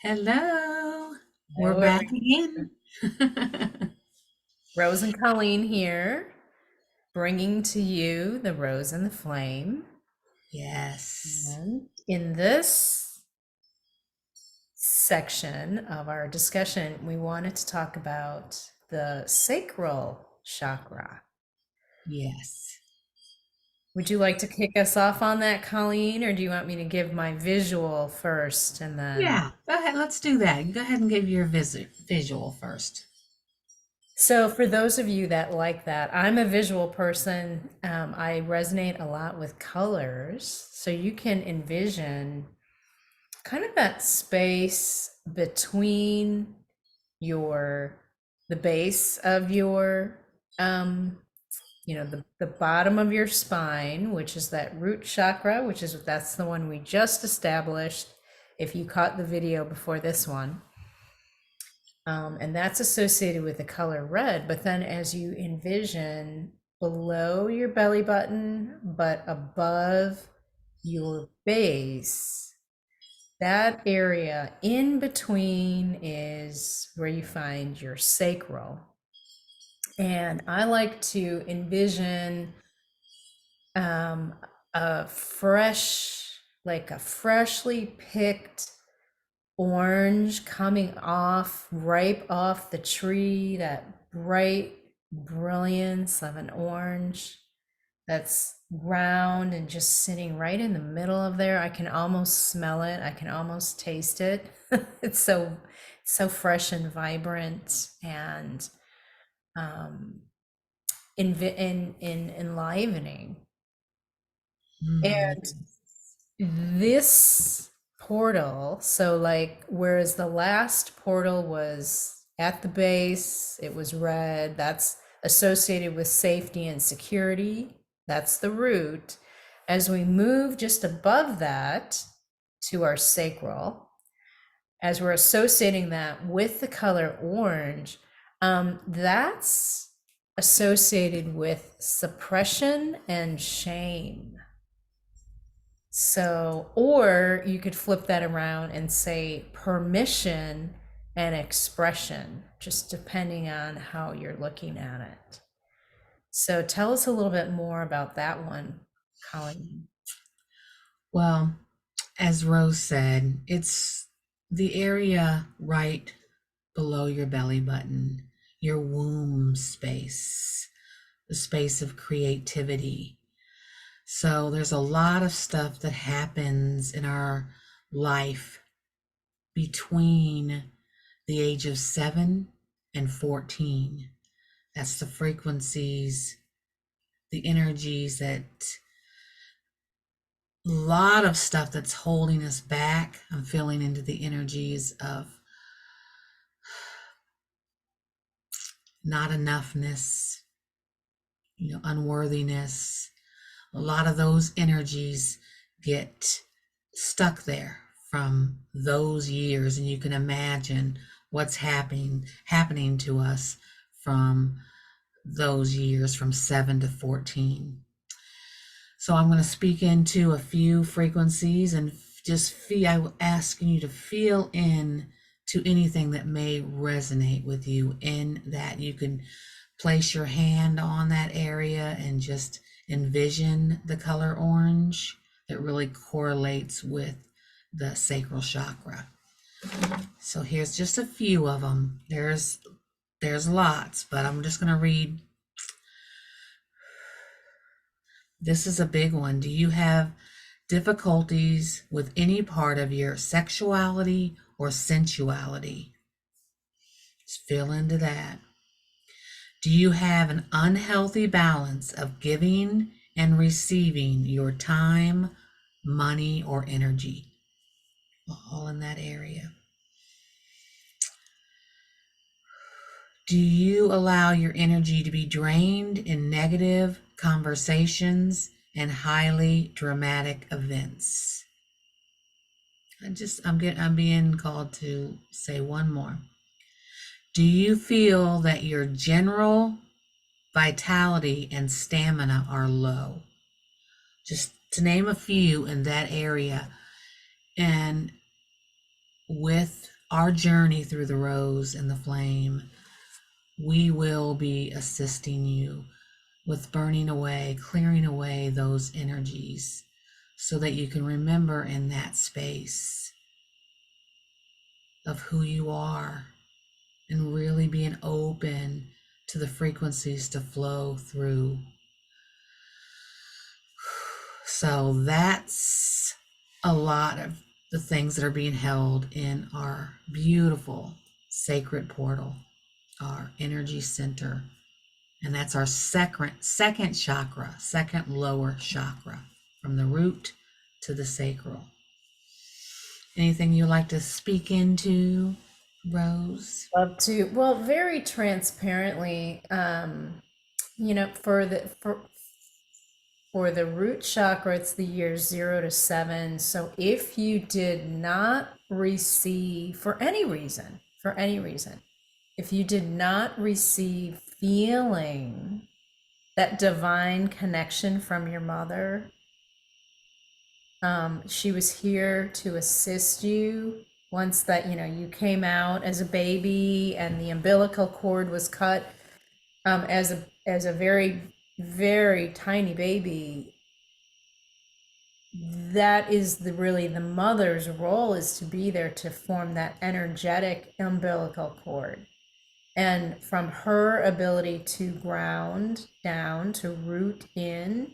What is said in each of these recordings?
Hello, we're Hello, back everyone. again. Rose and Colleen here, bringing to you the Rose and the Flame. Yes, And in this section of our discussion, we wanted to talk about the sacral chakra. yes. Would you like to kick us off on that, Colleen, or do you want me to give my visual first and then? Yeah, go ahead. Let's do that. Go ahead and give your visual first. So, for those of you that like that, I'm a visual person. I resonate a lot with colors. So, you can envision kind of that space between your, the base of your, um, the bottom of your spine, which is that root chakra, that's the one we just established. If you caught the video before this one, and that's associated with the color red. But then as you envision below your belly button, but above your base, that area in between is where you find your sacral. And I like to envision um, a like a freshly picked orange coming off, ripe off the tree, that bright brilliance of an orange that's round and just sitting right in the middle of there. I can almost smell it. I can almost taste it. It's so fresh and vibrant and um, in enlivening. Mm, And this portal, so like, whereas the last portal was at the base, it was red, that's associated with safety and security. That's the root. As we move just above that to our sacral, as we're associating that with the color orange, that's associated with suppression and shame. So, or you could flip that around and say permission and expression, just depending on how you're looking at it. So, tell us a little bit more about that one, Colleen. well, as Rose said, it's the area right below your belly button, your womb space, the space of creativity. So there's a lot of stuff that happens in our life between the age of 7 and 14. That's the frequencies, the energies, that a lot of stuff that's holding us back. I'm feeling into the energies of not enoughness, unworthiness. A lot of those energies get stuck there from those years, and you can imagine what's happening to us from those years from 7 to 14. So I'm going to speak into a few frequencies and just feel, I'm asking you to feel in to anything that may resonate with you. In that, you can place your hand on that area and just envision the color orange that really correlates with the sacral chakra. So here's just a few of them. There's lots, but I'm just going to read. This is a big one. Do you have difficulties with any part of your sexuality or sensuality? Just feel into that. Do you have an unhealthy balance of giving and receiving your time, money, or energy? All in that area. Do you allow your energy to be drained in negative conversations and highly dramatic events? I'm being called to say one more. Do you feel that your general vitality and stamina are low? Just to name a few in that area. And with our journey through the rose and the flame, we will be assisting you with burning away, clearing away those energies so that you can remember in that space of who you are and really being open to the frequencies to flow through. So that's a lot of the things that are being held in our beautiful sacred portal, our energy center. And that's our second chakra, second lower chakra, from the root to the sacral. Anything you like to speak into, Rose? Love to. Well, very transparently, for the root chakra, it's the years 0 to 7. So if you did not receive, for any reason, if you did not receive feeling that divine connection from your mother, she was here to assist you once that, you came out as a baby and the umbilical cord was cut, as a very, very tiny baby. That is really the mother's role, is to be there to form that energetic umbilical cord. And from her ability to ground down, to root in,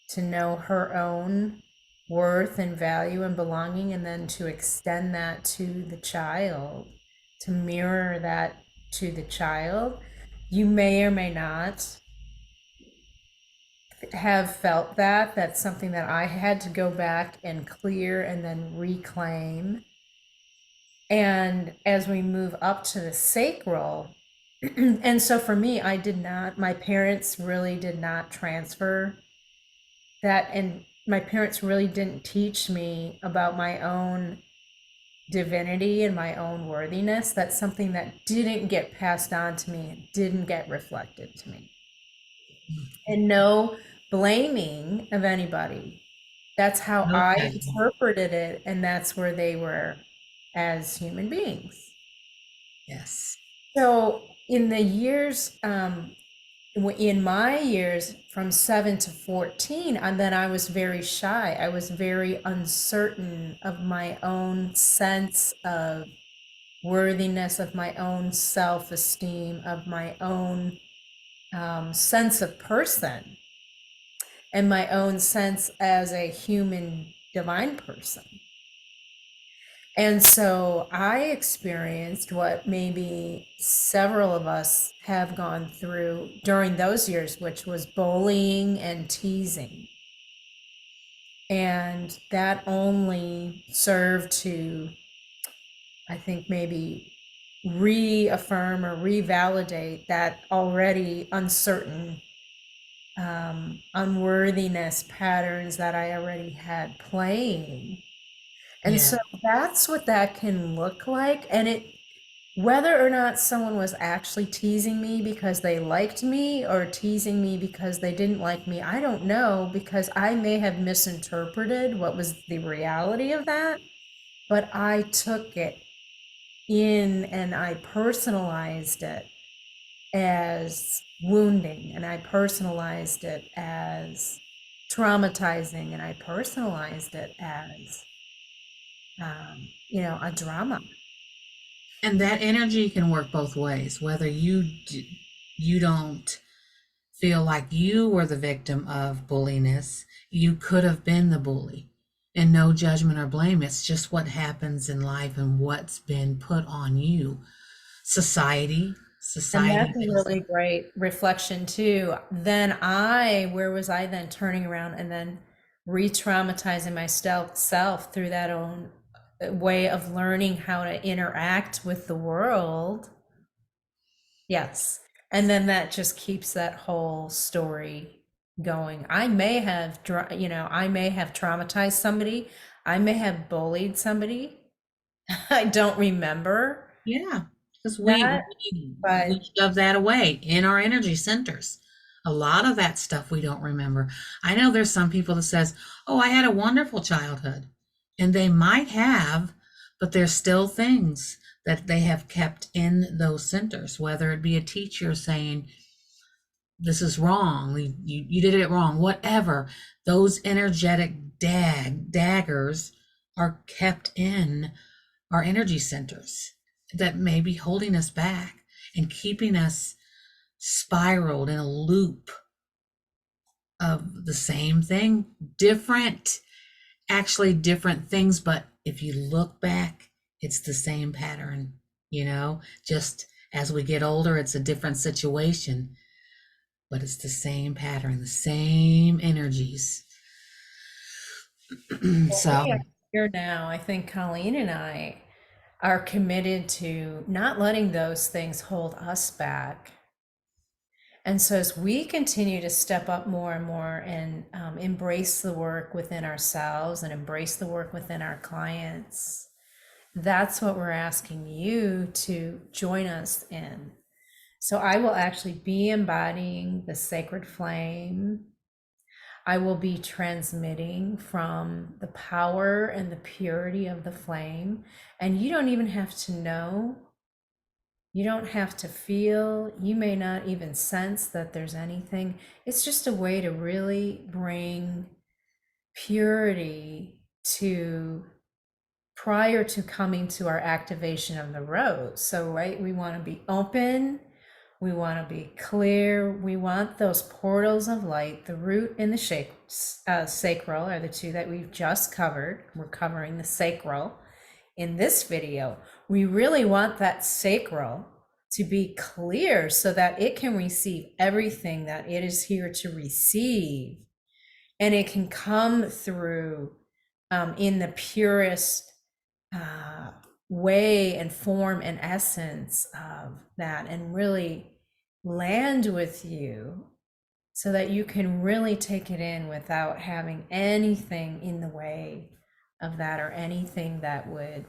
to know her own worth and value and belonging, and then to extend that to the child, to mirror that to the child. You may or may not have felt that. That's something that I had to go back and clear and then reclaim. And as we move up to the sacral, and so for me, my parents really did not transfer that, and my parents really didn't teach me about my own divinity and my own worthiness. That's something that didn't get passed on to me, didn't get reflected to me. And no blaming of anybody. That's how I Okay. interpreted it, and that's where they were as human beings. Yes. So in the years, in my years from 7 to 14, and then I was very shy. I was very uncertain of my own sense of worthiness, of my own self-esteem, of my own sense of person, and my own sense as a human divine person. And so I experienced what maybe several of us have gone through during those years, which was bullying and teasing. And that only served to, I think, maybe reaffirm or revalidate that already uncertain unworthiness patterns that I already had playing. And Yeah. so that's what that can look like. And whether or not someone was actually teasing me because they liked me or teasing me because they didn't like me, I don't know, because I may have misinterpreted what was the reality of that. But I took it in and I personalized it as wounding, and I personalized it as traumatizing, and I personalized it as, a drama. And that energy can work both ways, whether you don't feel like you were the victim of bulliness, you could have been the bully. And no judgment or blame. It's just what happens in life and what's been put on you. Society, And society that's a makes really great reflection too. Where was I then, turning around and then re-traumatizing myself through that own way of learning how to interact with the world? Yes. And then that just keeps that whole story going. I may have, I may have traumatized somebody. I may have bullied somebody. I don't remember Yeah, because that, we but shove that away in our energy centers. A lot of that stuff we don't remember. I know there's some people that says, "Oh, I had a wonderful childhood," and they might have, but there's still things that they have kept in those centers, whether it be a teacher saying, this is wrong, you did it wrong, whatever. Those energetic daggers are kept in our energy centers that may be holding us back and keeping us spiraled in a loop of the same thing, different things, but if you look back, it's the same pattern, just as we get older, it's a different situation, but it's the same pattern, the same energies. Well, So, we are here now. I think Colleen and I are committed to not letting those things hold us back. And so, as we continue to step up more and more and embrace the work within ourselves and embrace the work within our clients, that's what we're asking you to join us in. So, I will actually be embodying the sacred flame. I will be transmitting from the power and the purity of the flame. And you don't even have to know, you don't have to feel, you may not even sense that there's anything. It's just a way to really bring purity to prior to coming to our activation of the rose. So, right, we want to be open. We want to be clear. We want those portals of light. The root and the sacral are the two that we've just covered. We're covering the sacral in this video. We really want that sacral to be clear so that it can receive everything that it is here to receive. And it can come through in the purest way and form and essence of that, and really land with you so that you can really take it in without having anything in the way of that, or anything that would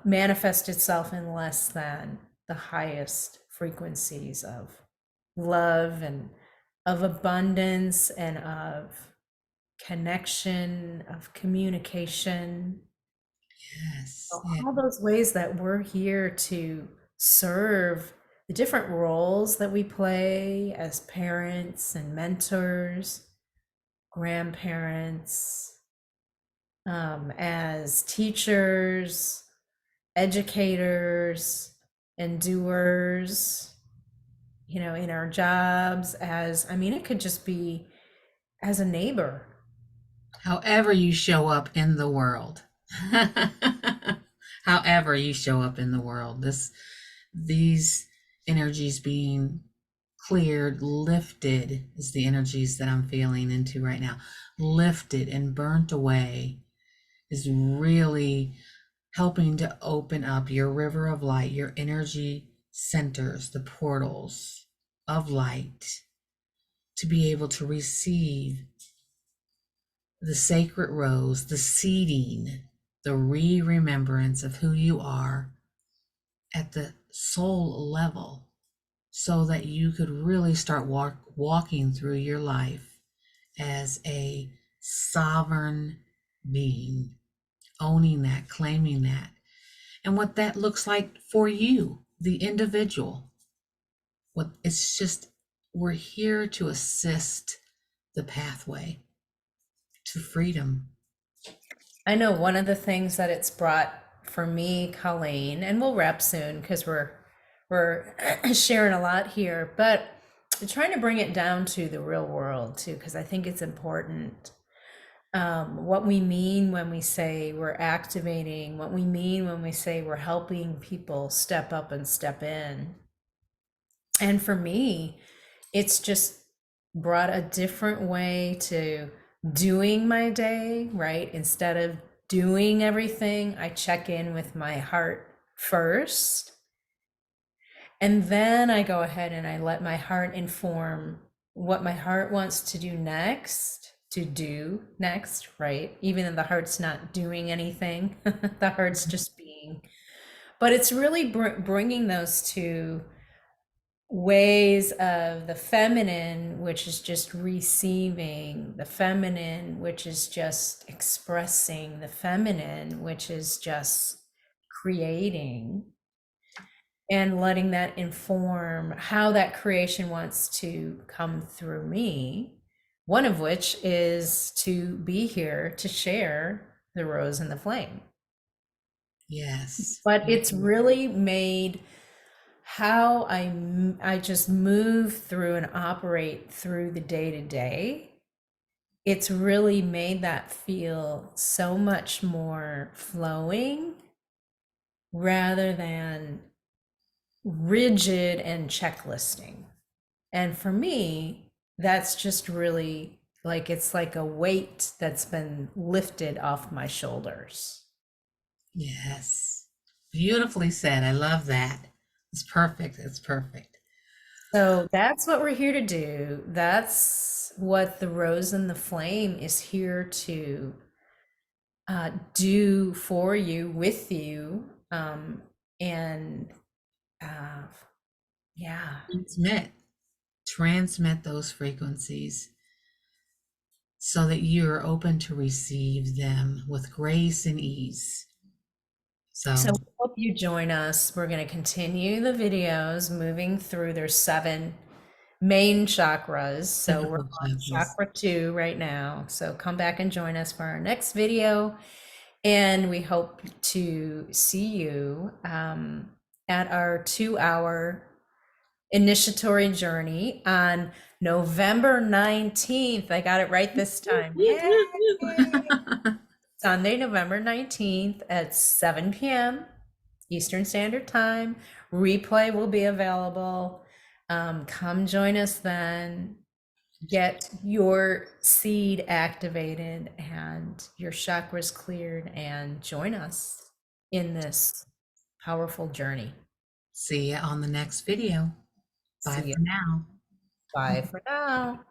manifest itself in less than the highest frequencies of love and of abundance and of connection, of communication. yes, So yeah. all those ways that we're here to serve the different roles that we play as parents and mentors, grandparents, as teachers, educators, and doers, in our jobs, it could just be as a neighbor. However you show up in the world. However you show up in the world, these energies being cleared, lifted is the energies that I'm feeling into right now. Lifted and burnt away is really helping to open up your river of light, your energy centers, the portals of light, to be able to receive the sacred rose, the seeding, the remembrance of who you are at the soul level, so that you could really start walking through your life as a sovereign being, owning that, claiming that, and what that looks like for you, the individual. What it's just, we're here to assist the pathway to freedom. I know one of the things that it's brought for me, Colleen, and we'll wrap soon because we're sharing a lot here, but trying to bring it down to the real world too, because I think it's important. What we mean when we say we're activating, what we mean when we say we're helping people step up and step in. And for me, it's just brought a different way to doing my day, right? Instead of doing everything, I check in with my heart first. And then I go ahead and I let my heart inform what my heart wants to do next, right? Even though the heart's not doing anything, the heart's just being. But it's really bringing those two ways of the feminine, which is just receiving, the feminine, which is just expressing, the feminine, which is just creating, and letting that inform how that creation wants to come through me. One of which is to be here to share the rose and the flame. Yes. But it's really made how I just move through and operate through the day to day. It's really made that feel so much more flowing rather than rigid and checklisting. And for me, that's just really like it's like a weight that's been lifted off my shoulders. Yes. Beautifully said. I love that. It's perfect. It's perfect. So that's what we're here to do. That's what the Rose and the Flame is here to do for you, with you. And uh, yeah. Transmit. Transmit those frequencies so that you're open to receive them with grace and ease. So So, we hope you join us. We're going to continue the videos moving through. There's 7 main chakras. So we're typical on chakras. chakra 2 right now. So come back and join us for our next video. And we hope to see you at our 2-hour initiatory journey on November 19th. I got it right this time. Yay! Sunday, November 19th at 7 p.m. Eastern Standard Time. Replay will be available. Come join us then. Get your seed activated and your chakras cleared, and join us in this powerful journey. See you on the next video. Bye See you. for now. Bye for now.